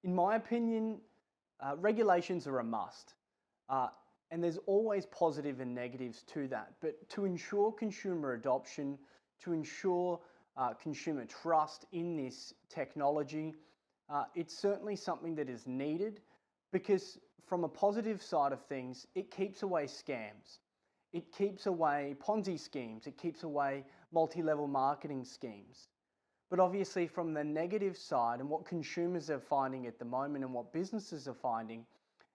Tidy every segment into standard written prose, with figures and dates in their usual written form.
In my opinion, regulations are a must. Uh, and there's always positive and negatives to that. But to ensure consumer adoption, to ensure consumer trust in this technology, it's certainly something that is needed because from a positive side of things, it keeps away scams. It keeps away Ponzi schemes. It keeps away multi-level marketing schemes. But obviously from the negative side and what consumers are finding at the moment and what businesses are finding,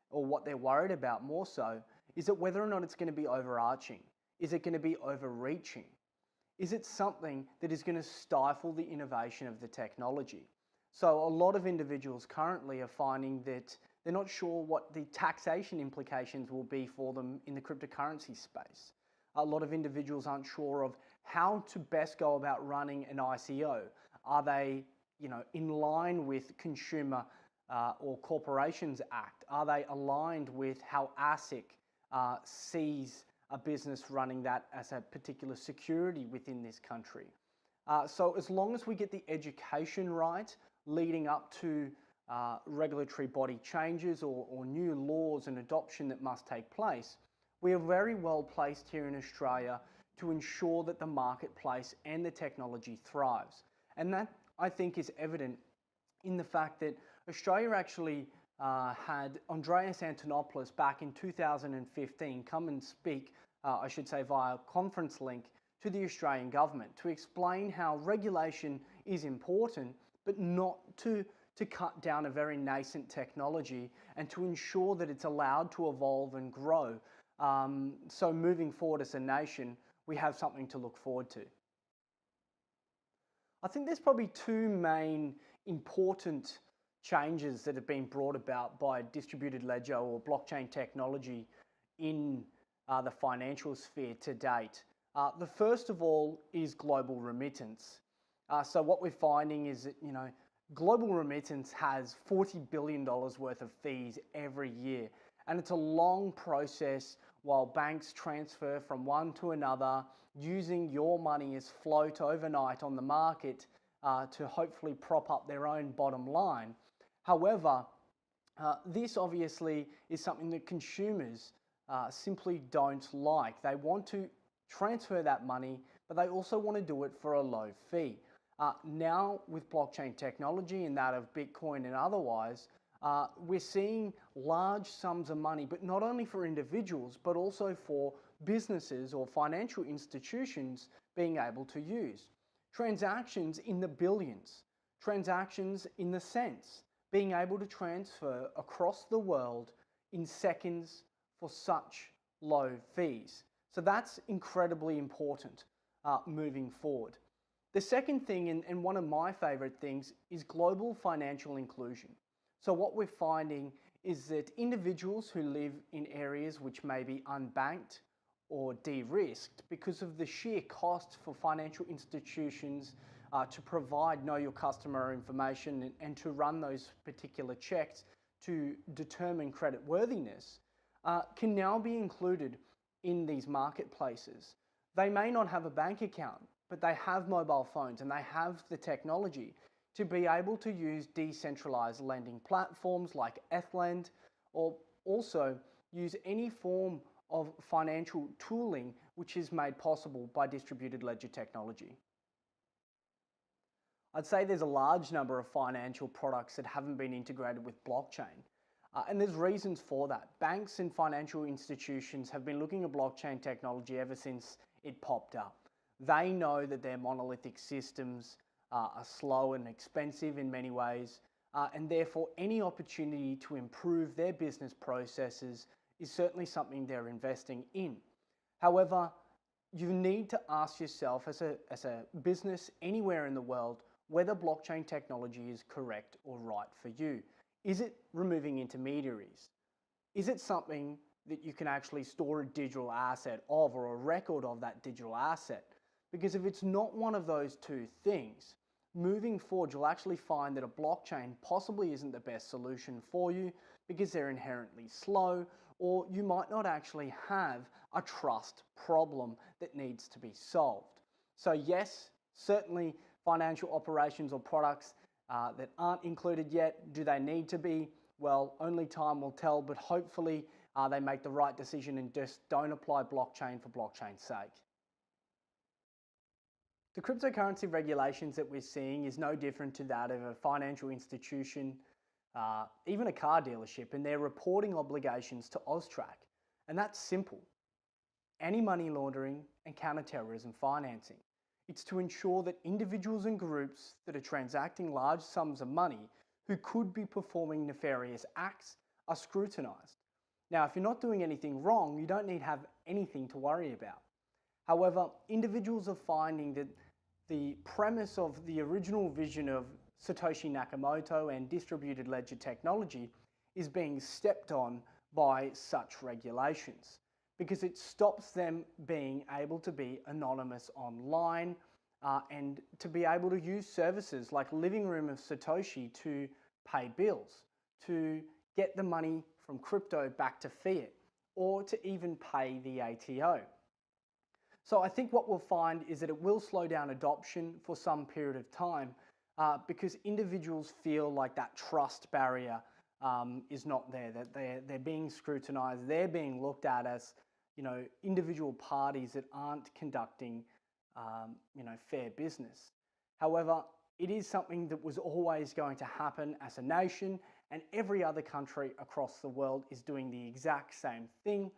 or what they're worried about more so, is that whether or not it's going to be overarching. Is it going to be overreaching? Is it something that is going to stifle the innovation of the technology? So a lot of individuals currently are finding that they're not sure what the taxation implications will be for them in the cryptocurrency space. A lot of individuals aren't sure of how to best go about running an ICO. Are they, in line with Consumer or Corporations Act? Are they aligned with how ASIC sees a business running that as a particular security within this country? So as long as we get the education right leading up to regulatory body changes or new laws and adoption that must take place, we are very well placed here in Australia to ensure that the marketplace and the technology thrives. And that, I think, is evident in the fact that Australia actually had Andreas Antonopoulos back in 2015 come and speak, I should say via conference link, to the Australian government to explain how regulation is important, but not to cut down a very nascent technology and to ensure that it's allowed to evolve and grow. So moving forward as a nation, we have something to look forward to. I think there's probably two main important changes that have been brought about by distributed ledger or blockchain technology in the financial sphere to date. The first of all is global remittance. So what we're finding is that, global remittance has $40 billion worth of fees every year. And it's a long process while banks transfer from one to another, using your money as float overnight on the market to hopefully prop up their own bottom line. However, this obviously is something that consumers simply don't like. They want to transfer that money, but they also want to do it for a low fee. Now with blockchain technology and that of Bitcoin and otherwise, we're seeing large sums of money, but not only for individuals, but also for businesses or financial institutions being able to use. Transactions in the billions, transactions in the cents, being able to transfer across the world in seconds for such low fees. So that's incredibly important moving forward. The second thing, and one of my favorite things, is global financial inclusion. So what we're finding is that individuals who live in areas which may be unbanked or de-risked because of the sheer cost for financial institutions to provide know your customer information and to run those particular checks to determine credit worthiness can now be included in these marketplaces. They may not have a bank account, but they have mobile phones and they have the technology to be able to use decentralized lending platforms like ETHLEND, or also use any form of financial tooling which is made possible by distributed ledger technology. I'd say there's a large number of financial products that haven't been integrated with blockchain. And there's reasons for that. Banks and financial institutions have been looking at blockchain technology ever since it popped up. They know that their monolithic systems are slow and expensive in many ways, and therefore any opportunity to improve their business processes is certainly something they're investing in. However, you need to ask yourself as a business anywhere in the world whether blockchain technology is correct or right for you. Is it removing intermediaries? Is it something that you can actually store a digital asset of or a record of that digital asset? Because if it's not one of those two things, moving forward, you'll actually find that a blockchain possibly isn't the best solution for you because they're inherently slow, or you might not actually have a trust problem that needs to be solved. So yes, certainly financial operations or products that aren't included yet. Do they need to be? Well, only time will tell, but hopefully they make the right decision and just don't apply blockchain for blockchain's sake. The cryptocurrency regulations that we're seeing is no different to that of a financial institution, even a car dealership, and their reporting obligations to AUSTRAC. And that's simple: anti-money laundering and counter-terrorism financing. It's to ensure that individuals and groups that are transacting large sums of money who could be performing nefarious acts are scrutinised. Now, if you're not doing anything wrong, you don't need to have anything to worry about. However, individuals are finding that the premise of the original vision of Satoshi Nakamoto and distributed ledger technology is being stepped on by such regulations, because it stops them being able to be anonymous online and to be able to use services like Living Room of Satoshi to pay bills, to get the money from crypto back to fiat, or to even pay the ATO. So I think what we'll find is that it will slow down adoption for some period of time because individuals feel like that trust barrier is not there, that they're being scrutinized, they're being looked at as, individual parties that aren't conducting, fair business. However, it is something that was always going to happen as a nation, and every other country across the world is doing the exact same thing.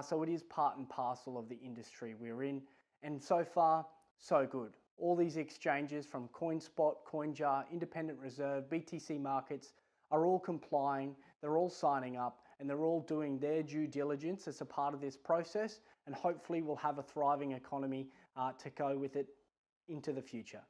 So it is part and parcel of the industry we're in. And so far, so good. All these exchanges from CoinSpot, CoinJar, Independent Reserve, BTC Markets are all complying, they're all signing up, and they're all doing their due diligence as a part of this process. And hopefully we'll have a thriving economy to go with it into the future.